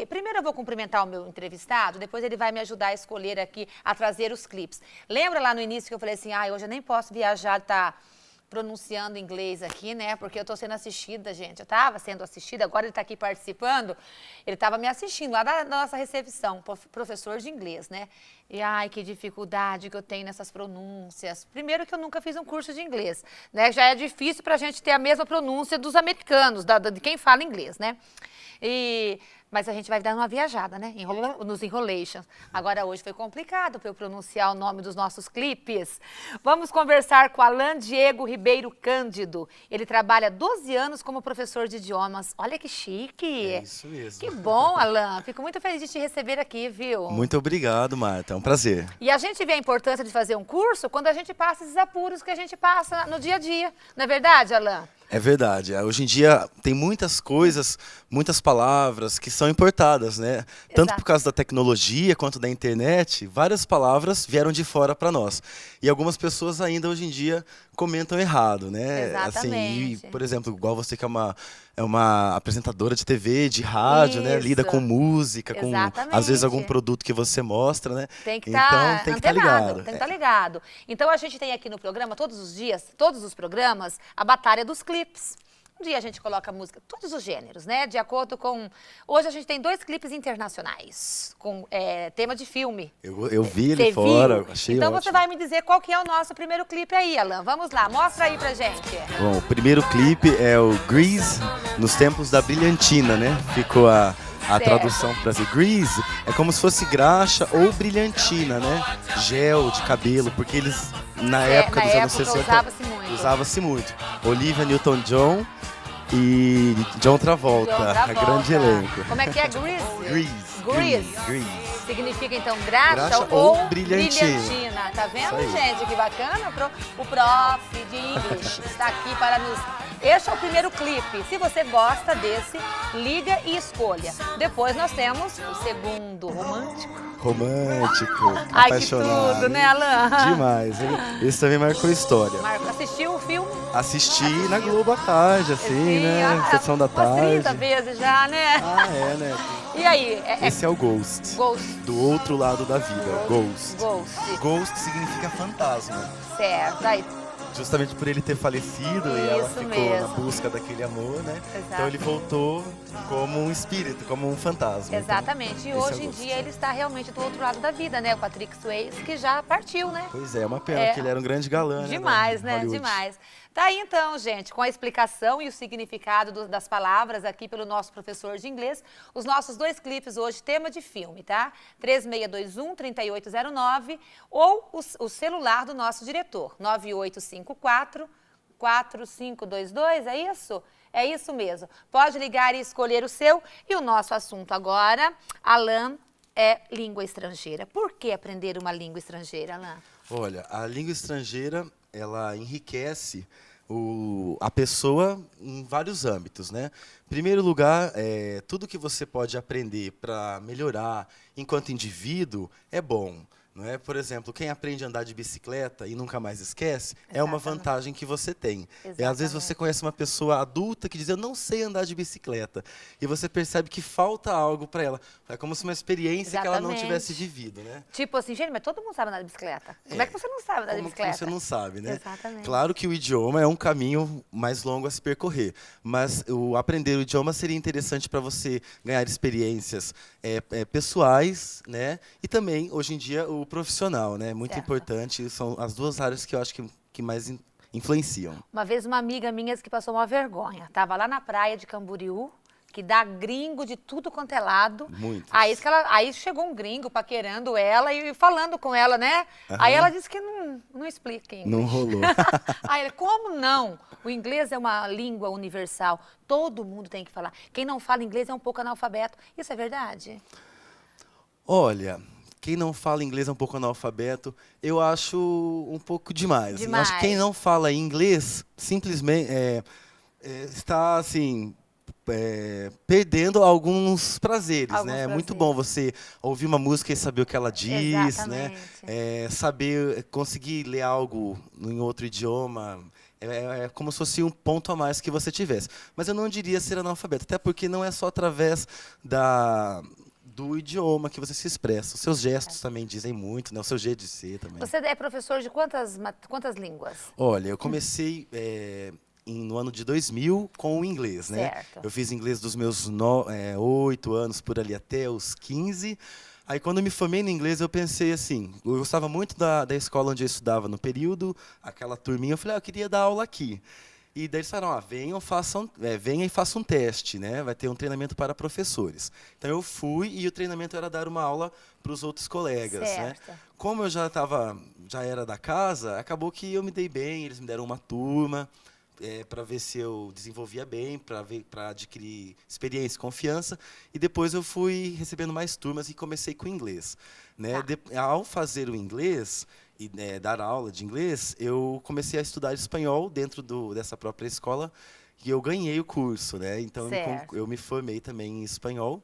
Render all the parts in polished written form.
Primeiro eu vou cumprimentar o meu entrevistado, depois ele vai me ajudar a escolher aqui, a trazer os clipes. Lembra lá no início que eu falei assim, hoje eu nem posso viajar, tá pronunciando inglês aqui, né? Porque eu tô sendo assistida, gente. Eu tava sendo assistida, agora ele tá aqui participando. Ele tava me assistindo lá da nossa recepção, professor de inglês, né? E ai, que dificuldade que eu tenho nessas pronúncias. Primeiro que eu nunca fiz um curso de inglês, né? Já é difícil pra gente ter a mesma pronúncia dos americanos, de quem fala inglês, né? Mas a gente vai dar uma viajada, né? Nos enrolations. Agora, hoje foi complicado para eu pronunciar o nome dos nossos clipes. Vamos conversar com Alan Diego Ribeiro Cândido. Ele trabalha 12 anos como professor de idiomas. Olha que chique. É isso mesmo. Que bom, Alan. Fico muito feliz de te receber aqui, viu? Muito obrigado, Marta. É um prazer. E a gente vê a importância de fazer um curso quando a gente passa esses apuros que a gente passa no dia a dia. Não é verdade, Alan? É verdade. Hoje em dia tem muitas coisas, muitas palavras que são importadas, né? Tanto por causa da tecnologia quanto da internet, várias palavras vieram de fora para nós. E algumas pessoas ainda hoje em dia comentam errado, né? Exatamente. Assim, por exemplo, igual você que é uma apresentadora de TV, de rádio, né? Lida com música, com às vezes algum produto que você mostra, né? Tem que então tem que estar ligado. Tem que estar ligado. Então a gente tem aqui no programa, todos os dias, todos os programas, a batalha dos clipes. Um dia a gente coloca música, todos os gêneros, né? De acordo com... Hoje a gente tem 2 clipes internacionais, com tema de filme. Eu vi ele fora, achei Então ótimo. você vai me dizer qual que é o nosso primeiro clipe aí, Alan. Vamos lá, mostra aí pra gente. Bom, o primeiro clipe é o Grease, nos tempos da brilhantina, né? Ficou a tradução para dizer Grease é como se fosse graxa ou brilhantina, né? Gel de cabelo, porque eles, na época dos anos 60, usava-se muito. Olivia Newton-John e John Travolta, grande elenco. Como é que é Grease? Grease. Significa, então, graxa ou brilhantina. Tá vendo, gente? Que bacana. O prof de inglês está aqui para nos... Este é o primeiro clipe. Se você gosta desse, liga e escolha. Depois nós temos o segundo, romântico, ai, apaixonado. Que tudo, né, Alan? Demais. Esse também marcou história. Assistiu o filme? Assisti na Globo à tarde, assim, né? Sessão da tarde. Umas 30 vezes já, né? Né? E aí? Esse é o Ghost. Do outro lado da vida. Ghost. Ghost significa fantasma. Certo. Aí. Justamente por ele ter falecido e ela ficou na busca daquele amor, né? Exato. Então ele voltou como um espírito, como um fantasma. Exatamente. Então, e hoje em dia ele está realmente do outro lado da vida, né? O Patrick Swayze, que já partiu, né? Pois é, uma pena, que ele era um grande galã, demais, né? Demais. Tá aí então, gente, com a explicação e o significado das palavras aqui pelo nosso professor de inglês, os nossos 2 clipes hoje, tema de filme, tá? 3621-3809 ou o celular do nosso diretor, 9854-4522, é isso? É isso mesmo. Pode ligar e escolher o seu. E o nosso assunto agora, Alan, é língua estrangeira. Por que aprender uma língua estrangeira, Alan? Olha, a língua estrangeira, ela enriquece a pessoa em vários âmbitos, né? Em primeiro lugar, tudo que você pode aprender para melhorar enquanto indivíduo é bom. Não é? Por exemplo, quem aprende a andar de bicicleta e nunca mais esquece, é uma vantagem que você tem. E às vezes você conhece uma pessoa adulta que diz, eu não sei andar de bicicleta. E você percebe que falta algo para ela. É como se uma experiência que ela não tivesse vivido, né? Tipo assim, gente, mas todo mundo sabe andar de bicicleta. Como é que você não sabe andar de bicicleta? Como você não sabe, né? Exatamente. Claro que o idioma é um caminho mais longo a se percorrer. Mas aprender o idioma seria interessante para você ganhar experiências pessoais, né? E também, hoje em dia, o profissional, né? Muito importante. São as 2 áreas que eu acho que mais influenciam. Uma vez uma amiga minha que passou uma vergonha. Tava lá na praia de Camboriú, que dá gringo de tudo quanto é lado. Muitos. Aí chegou um gringo paquerando ela e falando com ela, né? Aí ela disse que não explica inglês. Não rolou. Aí ele, como não? O inglês é uma língua universal. Todo mundo tem que falar. Quem não fala inglês é um pouco analfabeto. Isso é verdade? Olha, quem não fala inglês é um pouco analfabeto, eu acho um pouco demais. Eu acho que quem não fala inglês simplesmente está assim perdendo alguns prazeres, né? É muito bom você ouvir uma música e saber o que ela diz, né? Saber conseguir ler algo em outro idioma. É como se fosse um ponto a mais que você tivesse. Mas eu não diria ser analfabeto, até porque não é só através do idioma que você se expressa. Os seus gestos também dizem muito, né? O seu jeito de ser também. Você é professor de quantas línguas? Olha, eu comecei no ano de 2000 com o inglês, né? Certo. Eu fiz inglês dos meus 8 anos, por ali até os 15. Aí, quando eu me formei no inglês, eu pensei assim, eu gostava muito da escola onde eu estudava no período, aquela turminha, eu falei, eu queria dar aula aqui. E daí eles falaram, venha e faça um teste, né? Vai ter um treinamento para professores. Então eu fui e o treinamento era dar uma aula para os outros colegas, Certo. né? Como eu já era da casa, acabou que eu me dei bem, eles me deram uma turma para ver se eu desenvolvia bem, para adquirir experiência e confiança. E depois eu fui recebendo mais turmas e comecei com o inglês, né? Ao fazer o inglês e dar aula de inglês, eu comecei a estudar espanhol dentro dessa própria escola e eu ganhei o curso, né? Então eu me formei também em espanhol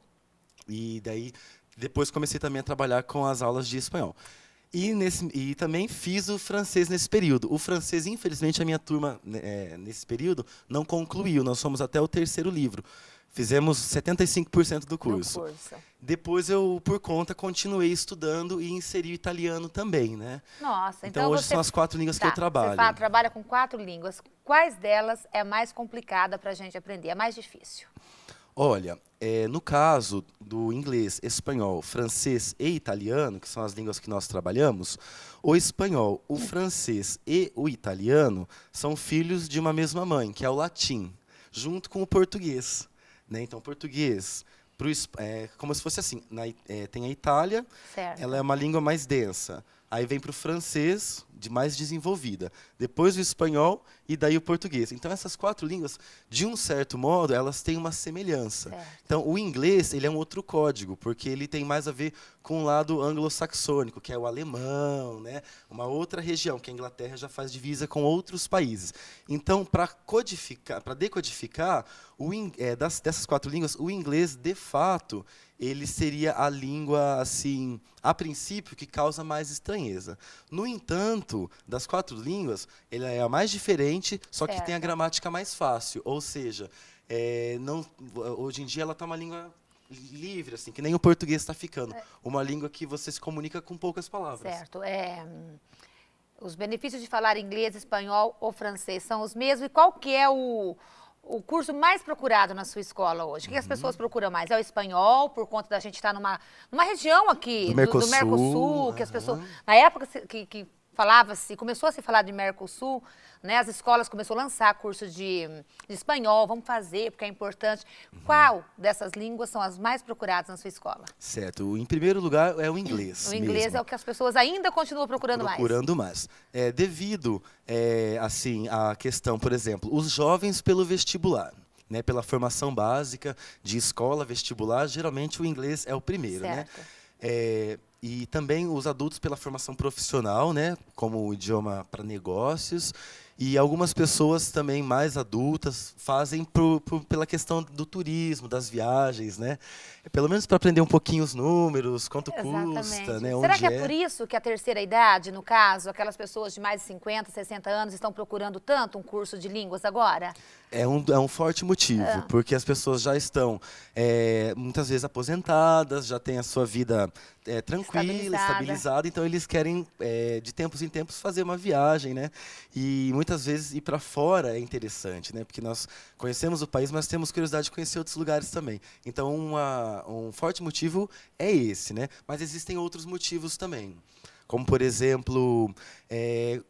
e daí depois comecei também a trabalhar com as aulas de espanhol. E também fiz o francês nesse período. O francês, infelizmente, a minha turma, nesse período, não concluiu. Nós fomos até o 3º livro. Fizemos 75% do curso. Depois eu, por conta, continuei estudando e inseri o italiano também, né? Nossa, então hoje são as 4 línguas que eu trabalho. Você trabalha com 4 línguas. Quais delas é mais complicada para a gente aprender? É mais difícil? Olha, no caso do inglês, espanhol, francês e italiano, que são as línguas que nós trabalhamos, o espanhol, o francês e o italiano são filhos de uma mesma mãe, que é o latim, junto com o português, né? Então, português, como se fosse assim, tem a Itália, certo. Ela é uma língua mais densa. Aí vem para o francês, de mais desenvolvida. Depois o espanhol e daí o português. Então, essas 4 línguas, de um certo modo, elas têm uma semelhança. Certo. Então, o inglês ele é um outro código, porque ele tem mais a ver com o lado anglo-saxônico, que é o alemão, né? Uma outra região, que a Inglaterra já faz divisa com outros países. Então, para decodificar, dessas 4 línguas, o inglês, de fato, ele seria a língua, assim, a princípio, que causa mais estranheza. No entanto, das 4 línguas, ela é a mais diferente, só que tem a gramática mais fácil. Ou seja, hoje em dia ela está uma língua livre, assim, que nem o português está ficando. Uma língua que você se comunica com poucas palavras. Certo. Os benefícios de falar inglês, espanhol ou francês são os mesmos. E qual que é o curso mais procurado na sua escola hoje? O que as pessoas procuram mais? É o espanhol, por conta da gente estar numa região aqui do Mercosul, que as pessoas... Na época que começou a se falar de Mercosul, né, as escolas começaram a lançar cursos de espanhol, vamos fazer, porque é importante. Qual dessas línguas são as mais procuradas na sua escola? Certo. Em primeiro lugar, é o inglês. O inglês mesmo. É o que as pessoas ainda continuam procurando mais. Devido, assim, à questão, por exemplo, os jovens pelo vestibular. Né, pela formação básica de escola, vestibular, geralmente o inglês é o primeiro. Certo. Né? E também os adultos pela formação profissional, né, como o idioma para negócios. E algumas pessoas também mais adultas fazem pela questão do turismo, das viagens, né? Pelo menos para aprender um pouquinho os números, quanto custa, né? Será que é por isso que a terceira idade, no caso, aquelas pessoas de mais de 50, 60 anos estão procurando tanto um curso de línguas agora? É um forte motivo, porque as pessoas já estão muitas vezes aposentadas, já têm a sua vida tranquila, estabilizada, então eles querem, de tempos em tempos, fazer uma viagem, né? E muitas vezes ir para fora é interessante, né? Porque nós conhecemos o país, mas temos curiosidade de conhecer outros lugares também. Então, um forte motivo é esse, né? Mas existem outros motivos também, como, por exemplo,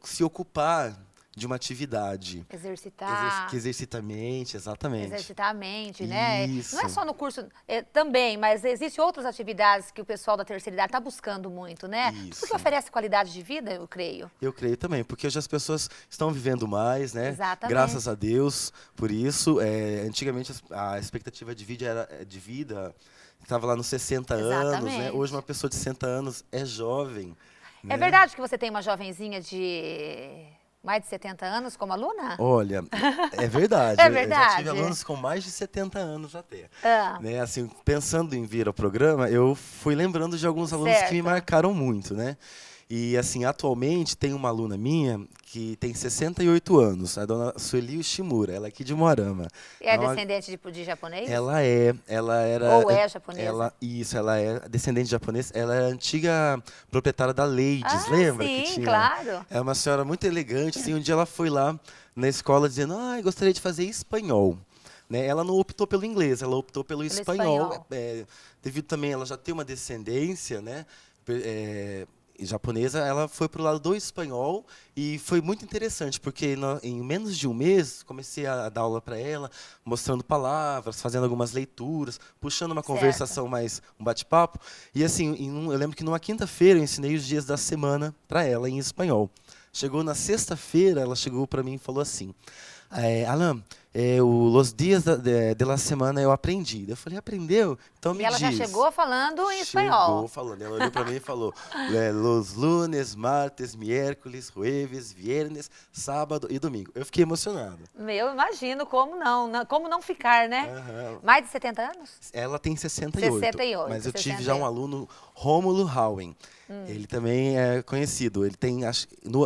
se ocupar de uma atividade. Exercitar. Que exercita a mente, exatamente. Exercitar a mente, né? Isso. Não é só no curso também, mas existem outras atividades que o pessoal da terceira idade está buscando muito, né? Isso. Tudo que oferece qualidade de vida, eu creio. Eu creio também, porque hoje as pessoas estão vivendo mais, né? Exatamente. Graças a Deus por isso. Antigamente a expectativa de vida estava lá nos 60 anos, né? Hoje uma pessoa de 60 anos é jovem. É verdade que você tem uma jovenzinha de mais de 70 anos como aluna? Olha, é verdade. É verdade. Eu já tive alunos com mais de 70 anos até. Né? Assim, pensando em vir ao programa, eu fui lembrando de alguns alunos que me marcaram muito, né? E, assim, atualmente tem uma aluna minha que tem 68 anos, a dona Sueli Ushimura, ela é aqui de Moarama. É É uma- descendente de japonês? ela era, Ou é japonesa? ela é descendente de japonês, ela é a antiga proprietária da Ladies, Ah, lembra que sim, tinha? claro. É uma senhora muito elegante, assim, um dia ela foi lá na escola dizendo, gostaria de fazer espanhol. Né? Ela não optou pelo inglês, ela optou pelo Pelo espanhol, espanhol. devido também ela já ter uma descendência, né? Japonesa, ela foi para o lado do espanhol e foi muito interessante, porque em menos de um mês comecei a dar aula para ela, mostrando palavras, fazendo algumas leituras, puxando uma Certo. conversação mais, um bate-papo. E assim, eu lembro que numa quinta-feira eu ensinei os dias da semana para ela em espanhol. Chegou na sexta-feira, ela chegou para mim e falou assim, Alan, os dias de la semana eu aprendi. Eu falei, aprendeu? Então E me ela já diz. chegou falando em Chegou espanhol. falando. Ela olhou para mim e falou, los lunes, martes, miércoles, jueves, viernes, sábado e domingo. Eu fiquei emocionado. Eu imagino como não ficar, né? Aham. Mais de 70 anos? Ela tem 68, 68, mas eu tive 68. já um aluno, Rômulo Howen. Ele também é conhecido. Ele tem,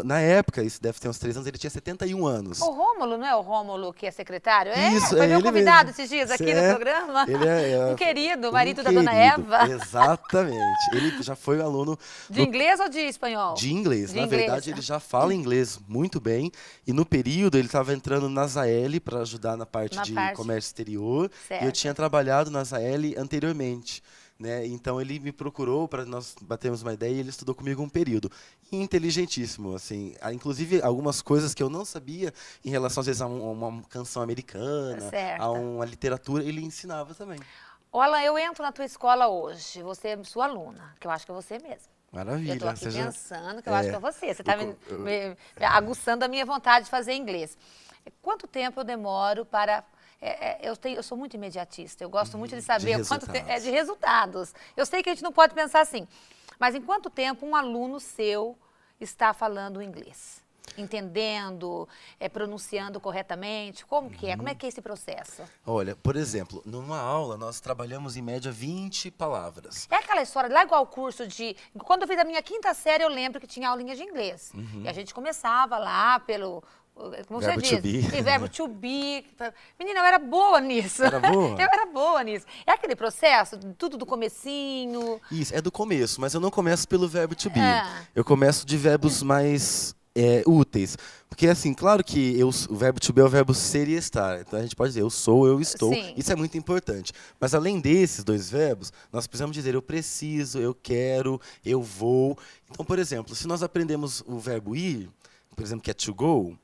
na época, isso deve ter uns 3 anos, ele tinha 71 anos. O Rômulo, não é o Rômulo que é secretário? Isso, foi meu ele convidado mesmo. esses dias aqui no É, programa. ele Um querido, um marido da dona querido. Eva. Exatamente. Ele já foi aluno De inglês ou de espanhol? de inglês. De Na inglês. verdade, ele já fala inglês muito bem. E no período, ele estava entrando na Zael para ajudar na parte de comércio exterior. Certo. E eu tinha trabalhado na Zael anteriormente. Né? Então ele me procurou para nós batermos uma ideia e ele estudou comigo um período. E inteligentíssimo, assim, inclusive algumas coisas que eu não sabia em relação às vezes a uma canção americana, Certo. a uma literatura, ele ensinava também. Olha, eu entro na tua escola hoje, você é sua aluna, que eu acho que é você mesmo. Maravilha. Eu tô aqui você já- pensando que eu acho que é você. Você está me aguçando a minha vontade de fazer inglês. Quanto tempo eu demoro para... eu sou muito imediatista, eu gosto muito de saber quanto tempo... de resultados. Eu sei que a gente não pode pensar assim, mas em quanto tempo um aluno seu está falando inglês? Entendendo, pronunciando corretamente? Como que é? Como é que é esse processo? Olha, por exemplo, numa aula nós trabalhamos em média 20 palavras. É aquela história, lá igual o curso de... Quando eu fiz a minha quinta série, eu lembro que tinha aulinha de inglês. E a gente começava lá pelo... Como Verbo você to diz? be. E verbo to be. Menina, eu era boa nisso. Era boa? Eu era boa nisso. É aquele processo, tudo do comecinho. Isso, é do começo, mas eu não começo pelo verbo to be. Ah. Eu começo de verbos mais úteis. Porque, assim, claro que o verbo to be é o verbo ser e estar. Então, a gente pode dizer eu sou, eu estou. Sim. Isso é muito importante. Mas, além desses dois verbos, nós precisamos dizer eu preciso, eu quero, eu vou. Então, por exemplo, se nós aprendemos o verbo ir, por exemplo, que é to go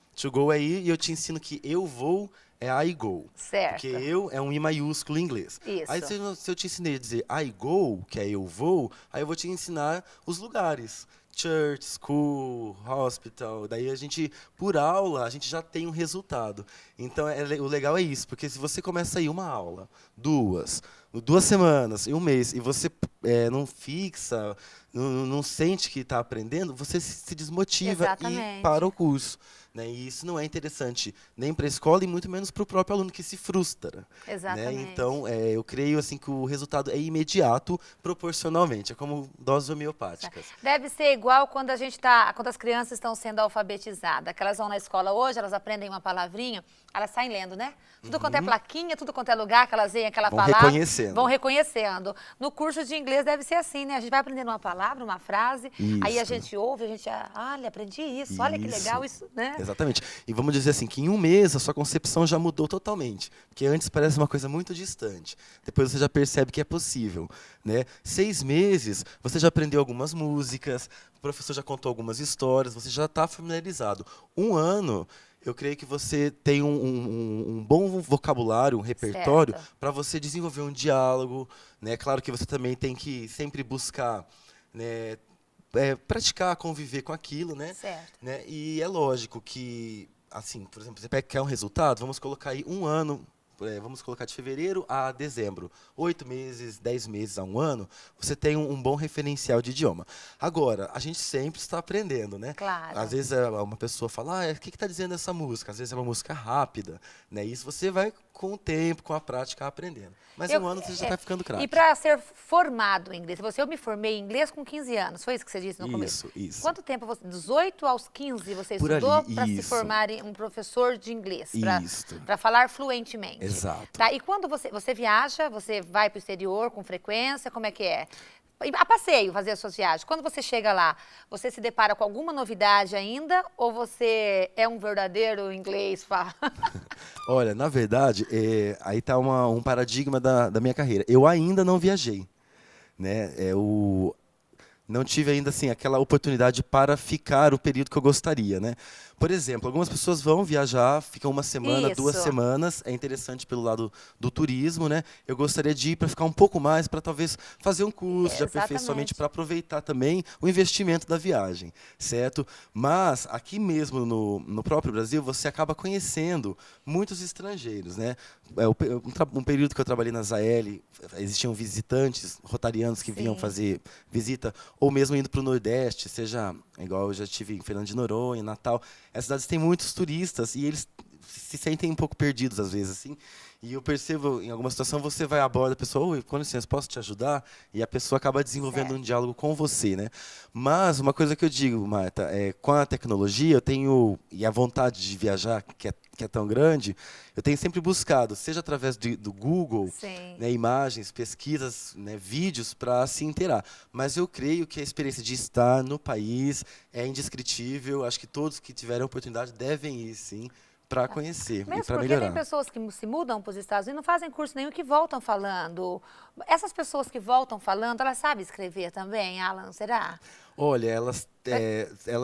é ir, e eu te ensino que eu vou é I go. Certo. Porque eu é um I maiúsculo em inglês. Isso. Aí se eu te ensinei a dizer I go, que é eu vou, aí eu vou te ensinar os lugares. Church, school, hospital. Daí a gente, por aula, a gente já tem um resultado. Então o legal é isso, porque se você começa aí uma aula, 2 semanas, em um mês, e você não fixa, não sente que está aprendendo, você se desmotiva Exatamente. e para o curso. Né? E isso não é interessante nem para a escola e muito menos para o próprio aluno que se frustra. Exatamente. Né? Então, eu creio assim, que o resultado é imediato, proporcionalmente. É como doses homeopáticas. Deve ser igual quando quando as crianças estão sendo alfabetizadas. Que elas vão na escola hoje, elas aprendem uma palavrinha, elas saem lendo, né? Tudo quanto é plaquinha, tudo quanto é lugar que elas veem aquela palavra. Reconhecendo. Vão reconhecendo. No curso de inglês deve ser assim, né? A gente vai aprendendo uma palavra, uma frase, aí a gente ouve, a gente, olha, aprendi isso, olha que legal isso, né? Exatamente. E vamos dizer assim, que em um mês a sua concepção já mudou totalmente. Porque antes parece uma coisa muito distante. Depois você já percebe que é possível. Né? 6 meses, você já aprendeu algumas músicas, o professor já contou algumas histórias, você já está familiarizado. 1 ano, eu creio que você tem um bom vocabulário, um repertório, para você desenvolver um diálogo. Né? Claro que você também tem que sempre buscar... Né, praticar, conviver com aquilo, né? Certo. E é lógico que, assim, por exemplo, você quer um resultado, vamos colocar aí 1 ano, vamos colocar de fevereiro a dezembro, 8 meses, 10 meses a um ano, você tem um bom referencial de idioma. Agora, a gente sempre está aprendendo, né? Claro. Às vezes uma pessoa fala, o que está dizendo essa música? Às vezes é uma música rápida, né? Isso você vai com o tempo, com a prática, aprendendo. Mas em um ano você já está ficando craque. E para ser formado em inglês, eu me formei em inglês com 15 anos, foi isso que você disse no começo? Isso. Quanto tempo, 18 aos 15, você Por estudou para se isso. formar em um professor de inglês? Isso. Para falar fluentemente. Exato. Tá? E quando você viaja, você vai para o exterior com frequência, como é que é? A passeio, fazer as suas viagens. Quando você chega lá, você se depara com alguma novidade ainda ou você é um verdadeiro inglês? Olha, na verdade, aí está um paradigma da minha carreira. Eu ainda não viajei, né? Não tive ainda assim aquela oportunidade para ficar o período que eu gostaria, né? Por exemplo, algumas pessoas vão viajar, ficam uma semana, 2 semanas, é interessante pelo lado do turismo, né? Eu gostaria de ir para ficar um pouco mais, para talvez fazer um curso de aperfeiçoamento, para aproveitar também o investimento da viagem, certo? Mas aqui mesmo no próprio Brasil, você acaba conhecendo muitos estrangeiros, né? Um período que eu trabalhei na Zael, existiam visitantes rotarianos que vinham fazer visita, ou mesmo indo para o Nordeste, seja igual eu já estive em Fernando de Noronha, Natal. Essas cidades têm muitos turistas e eles se sentem um pouco perdidos às vezes, assim. E eu percebo, em alguma situação, você vai à borda, a pessoa, oi, com licença, posso te ajudar? E a pessoa acaba desenvolvendo um diálogo com você, né? Mas uma coisa que eu digo, Marta, com a tecnologia, eu tenho, e a vontade de viajar, que é tão grande, eu tenho sempre buscado, seja através do Google, né, imagens, pesquisas, né, vídeos, para se inteirar. Mas eu creio que a experiência de estar no país é indescritível. Acho que todos que tiverem a oportunidade devem ir, sim, para conhecer e para melhorar. Mesmo porque tem pessoas que se mudam para os Estados Unidos e não fazem curso nenhum que voltam falando. Essas pessoas que voltam falando, elas sabem escrever também, Alan, será? Olha, elas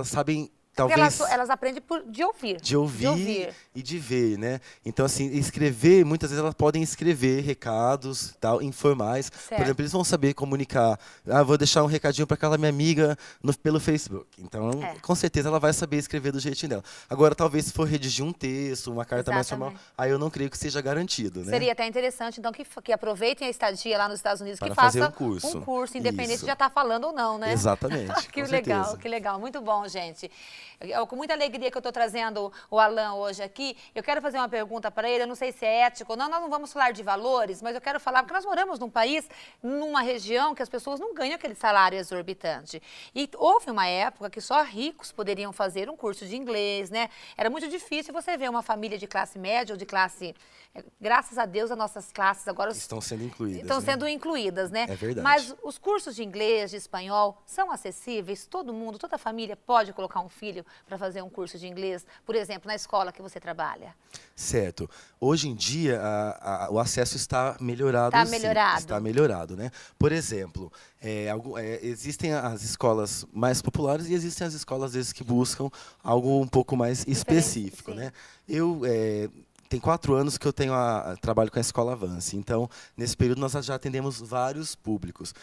sabem... Talvez elas aprendem de ouvir. De ouvir e de ver, né? Então, assim, escrever, muitas vezes elas podem escrever recados, tal, informais. Por exemplo, eles vão saber comunicar. Vou deixar um recadinho para aquela minha amiga pelo Facebook. Então, com certeza, ela vai saber escrever do jeitinho dela. Agora, talvez, se for redigir um texto, uma carta mais formal, aí eu não creio que seja garantido, né? Seria até interessante, então, que aproveitem a estadia lá nos Estados Unidos, para que fazer faça um curso, independente de já estar falando ou não, né? Exatamente. Que legal, que legal. Muito bom, gente. Com muita alegria que eu estou trazendo o Alan hoje aqui, eu quero fazer uma pergunta para ele, eu não sei se é ético ou não, nós não vamos falar de valores, mas eu quero falar, porque nós moramos num país, numa região que as pessoas não ganham aquele salário exorbitante. E houve uma época que só ricos poderiam fazer um curso de inglês, né? Era muito difícil você ver uma família de classe média ou de classe... Graças a Deus, as nossas classes agora... Estão sendo incluídas. Estão sendo incluídas, né? É verdade. Mas os cursos de inglês, de espanhol, são acessíveis? Todo mundo, toda família pode colocar um filho para fazer um curso de inglês, por exemplo, na escola que você trabalha? Certo. Hoje em dia, o acesso está melhorado. Está melhorado. Está melhorado, né? Por exemplo, existem as escolas mais populares e existem as escolas, às vezes, que buscam algo um pouco mais específico, né? Tem 4 anos que eu trabalho com a Escola Avance. Então, nesse período, nós já atendemos vários públicos.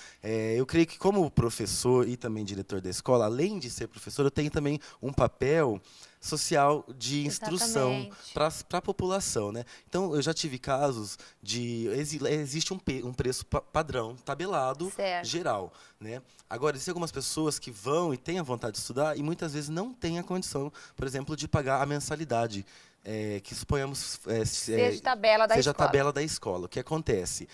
Eu creio que, como professor e também diretor da escola, além de ser professor, eu tenho também um papel social de instrução para a população, né? Então, eu já tive casos de... Existe um preço padrão, tabelado, geral, né? Agora, existem algumas pessoas que vão e têm a vontade de estudar e muitas vezes não têm a condição, por exemplo, de pagar a mensalidade. Que suponhamos seja a tabela da escola. O que acontece?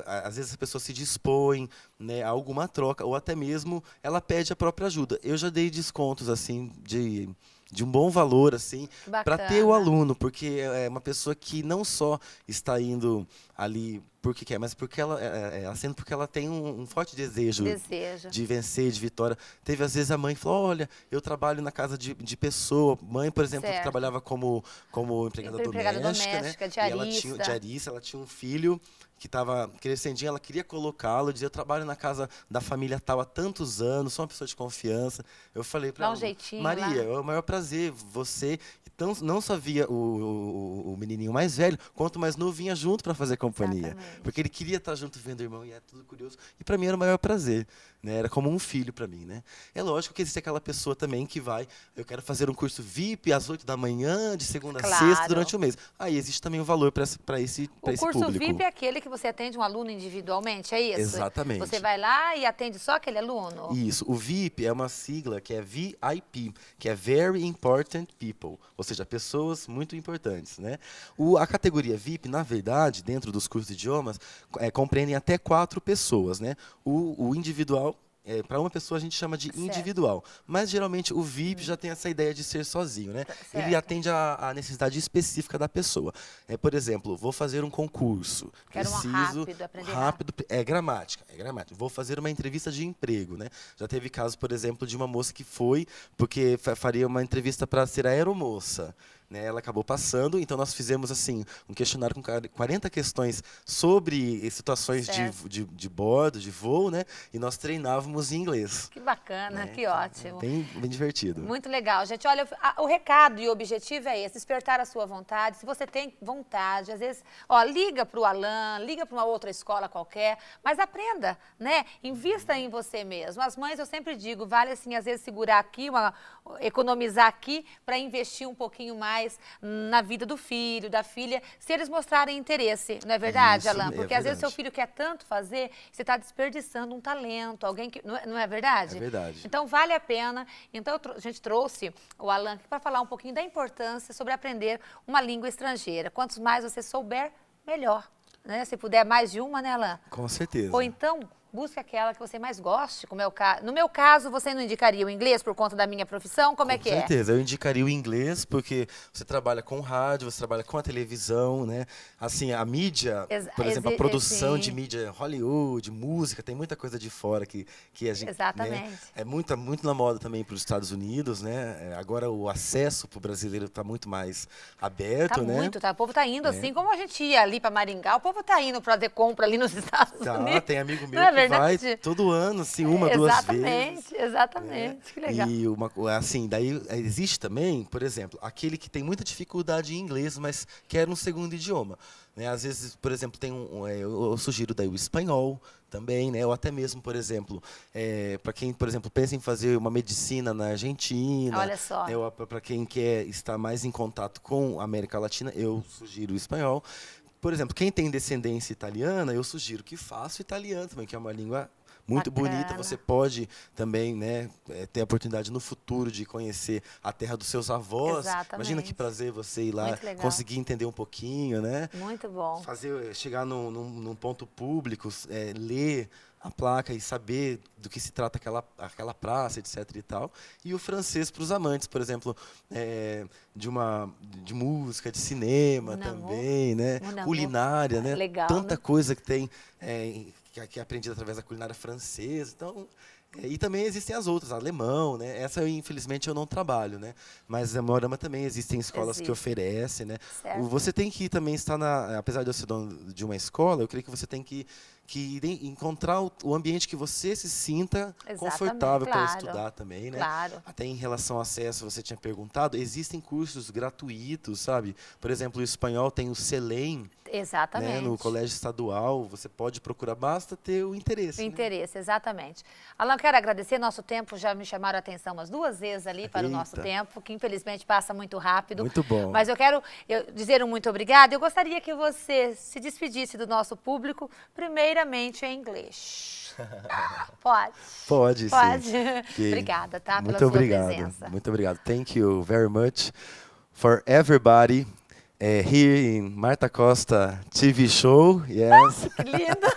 Às vezes a pessoa se dispõe, né, a alguma troca, ou até mesmo ela pede a própria ajuda. Eu já dei descontos assim de um bom valor assim para ter o aluno, porque é uma pessoa que não só está indo ali porque quer, mas porque porque ela tem um forte desejo de vencer, de vitória. Teve, às vezes, a mãe que falou, olha, eu trabalho na casa de pessoa. Mãe, por exemplo, que trabalhava como empregada doméstica, né? Diarista. Ela tinha um filho que estava crescendinho, ela queria colocá-lo, dizia, eu trabalho na casa da família tal há tantos anos, sou uma pessoa de confiança. Eu falei para ela, Maria, é o maior prazer, você Então, não só via o menininho mais velho, quanto mais novo vinha junto para fazer companhia. Exatamente. Porque ele queria estar junto vendo o irmão e é tudo curioso. E para mim era o maior prazer, né? Era como um filho para mim, né? É lógico que existe aquela pessoa também que vai, eu quero fazer um curso VIP às 8 da manhã, de segunda a sexta, Claro. durante o mês. Aí existe também o valor para esse O curso público. VIP é aquele que você atende um aluno individualmente, é isso? Exatamente. Você vai lá e atende só aquele aluno? Isso. O VIP é uma sigla que é VIP, que é Very Important People, ou seja, pessoas muito importantes, né? A categoria VIP, na verdade, dentro dos cursos de idiomas, compreendem até 4 pessoas, né? O individual, para uma pessoa a gente chama de Certo. individual, mas geralmente o VIP já tem essa ideia de ser sozinho, né? Ele Certo. atende a necessidade específica da pessoa. Por exemplo, vou fazer um concurso, Quero um rápido, aprender rápido, é gramática. Vou fazer uma entrevista de emprego, né? Já teve caso, por exemplo, de uma moça que foi porque faria uma entrevista para ser aeromoça. Né, ela acabou passando, então nós fizemos assim um questionário com 40 questões sobre situações de bordo, de voo, né? E nós treinávamos em inglês. Que bacana, Né? que ótimo. Bem divertido. Muito legal, gente. Olha, o recado e o objetivo é esse, despertar a sua vontade. Se você tem vontade, às vezes, liga para o Alan, liga para uma outra escola qualquer, mas aprenda, né? Invista em você mesmo. As mães, eu sempre digo, vale assim, às vezes, segurar aqui, economizar aqui para investir um pouquinho mais na vida do filho, da filha, se eles mostrarem interesse, não é verdade, Isso, Alan? Porque às vezes verdade. seu filho quer tanto fazer, você está desperdiçando um talento, alguém que... Não é verdade? É verdade. Então, vale a pena. Então, a gente trouxe o Alan para falar um pouquinho da importância sobre aprender uma língua estrangeira. Quantos mais você souber, melhor. Né? Se puder mais de uma, né, Alan? Com certeza. Ou então, busque aquela que você mais goste, como é o caso. No meu caso, você não indicaria o inglês por conta da minha profissão? Como é que Com certeza, eu indicaria o inglês, porque você trabalha com rádio, você trabalha com a televisão, né? Assim, a mídia, por exemplo, a produção de mídia, Hollywood, música, tem muita coisa de fora que a gente... Exatamente. Né? É muito na moda também para os Estados Unidos, né? Agora o acesso para o brasileiro está muito mais aberto, né? Muito, tá? O povo tá indo assim, como a gente ia ali para Maringá, o povo tá indo para fazer compra ali nos Estados Unidos. Tem amigo meu Não é que vai verdade? todo ano, assim, uma, duas vezes. Exatamente, que legal. E assim, daí existe também, por exemplo, aquele que tem muita dificuldade em inglês, mas quer um segundo idioma. Né? Às vezes, por exemplo, tem eu sugiro daí o espanhol também, né? Ou até mesmo, por exemplo, para quem, por exemplo, pensa em fazer uma medicina na Argentina. Olha só. Né? Para quem quer estar mais em contato com a América Latina, eu sugiro o espanhol. Por exemplo, quem tem descendência italiana, eu sugiro que faça o italiano também, que é uma língua muito bonita. Você pode também, né, ter a oportunidade no futuro de conhecer a terra dos seus avós. Exatamente. Imagina que prazer você ir lá, conseguir entender um pouquinho, né? Muito bom. Chegar num ponto público, ler a placa e saber do que se trata aquela praça, etc. e tal. E o francês para os amantes, por exemplo, de música, de cinema também, né? Culinária, né? Legal, Tanta né? coisa que tem que é aprendida através da culinária francesa. Então, e também existem as outras, alemão, né? Essa, infelizmente, eu não trabalho, né? Mas a Moarama também existem escolas que oferecem, né? Certo. Você tem que também estar apesar de eu ser dono de uma escola, eu creio que você tem que encontrar o ambiente que você se sinta confortável para estudar também, né? Claro. Até em relação ao acesso, você tinha perguntado, existem cursos gratuitos, sabe? Por exemplo, o espanhol tem o CELEM. Exatamente. Né? No colégio estadual, você pode procurar, basta ter o interesse. O interesse, exatamente. Alan, quero agradecer, nosso tempo, já me chamaram a atenção umas 2 vezes ali para o nosso tempo, que infelizmente passa muito rápido. Muito bom. Mas eu quero dizer um muito obrigado. Eu gostaria que você se despedisse do nosso público, primeiramente em inglês. Pode? Pode, sim. Obrigada, tá? Muito pela obrigado. Sua presença. Muito obrigado. Thank you very much for everybody here in Marta Costa TV show. Yes. Que lindo.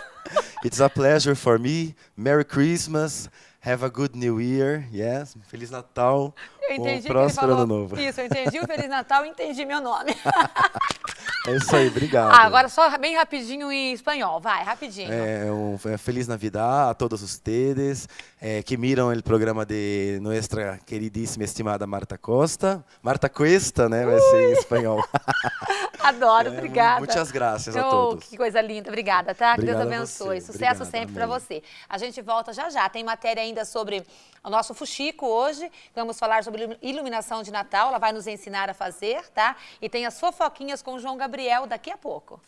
It's a pleasure for me. Merry Christmas. Have a good New Year. Yes. Feliz Natal. Eu entendi próspero Ano Novo. Isso, eu entendi o Feliz Natal e entendi meu nome. É isso aí, obrigado. Agora só bem rapidinho em espanhol, vai, rapidinho. Feliz Navidad a todos ustedes que miram o programa de nuestra queridíssima estimada Marta Costa. Marta Cuesta, né? Vai ser em espanhol. Adoro, obrigada. Muitas graças a todos. Que coisa linda, obrigada, tá? Que Deus Obrigado abençoe. você. Sucesso Obrigado, sempre para amém. você. A gente volta já já. Tem matéria ainda sobre o nosso fuxico hoje. Vamos falar sobre sobre iluminação de Natal, ela vai nos ensinar a fazer, tá? E tem as fofoquinhas com o João Gabriel daqui a pouco.